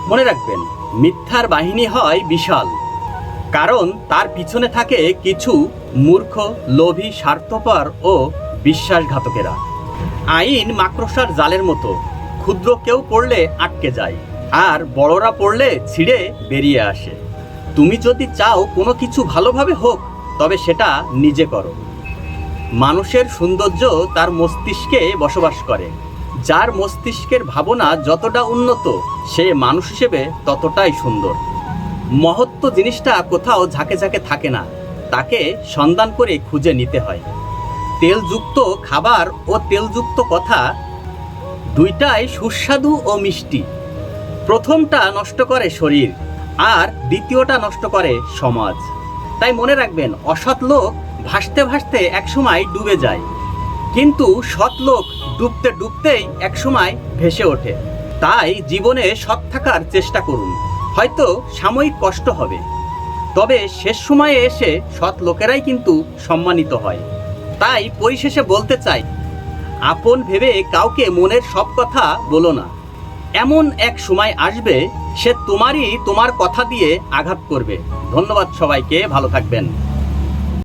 মনে রাখবেন, মিথ্যার বাহিনী হয় বিশাল, কারণ তার পিছনে থাকে কিছু মূর্খ, লোভী, স্বার্থপর ও বিশ্বাসঘাতকেরা। আইন মাকড়সার জালের মতো, ক্ষুদ্র কেউ পড়লে আটকে যায়, আর বড়রা পড়লে ছিঁড়ে বেরিয়ে আসে। তুমি যদি চাও কোনো কিছু ভালোভাবে হোক, তবে সেটা নিজে করো। মানুষের সৌন্দর্য তার মস্তিষ্কে বসবাস করে। যার মস্তিষ্কের ভাবনা যতটা উন্নত, সে মানুষ হিসেবে ততটাই সুন্দর। মহত্ব জিনিসটা কোথাও ঝাঁকে ঝাঁকে থাকে না, তাকে সন্ধান করে খুঁজে নিতে হয়। তেলযুক্ত খাবার ও তেলযুক্ত কথা দুইটাই সুস্বাদু ও মিষ্টি। প্রথমটা নষ্ট করে শরীর, আর দ্বিতীয়টা নষ্ট করে সমাজ। তাই মনে রাখবেন, অসৎ লোক ভাসতে ভাসতে একসময় ডুবে যায়, কিন্তু সৎ লোক ডুবতে ডুবতেই একসময় ভেসে ওঠে। তাই জীবনে সৎ থাকার চেষ্টা করুন। হয়তো সাময়িক কষ্ট হবে, তবে শেষ সময়ে এসে সৎ লোকেরাই কিন্তু সম্মানিত হয়। তাই পরিশেষে বলতে চাই, আপন ভেবে কাউকে মনের সব কথা বলো না। এমন এক সময় আসবে, সে তোমার কথা দিয়ে আঘাত করবে। ধন্যবাদ সবাইকে, ভালো থাকবেন।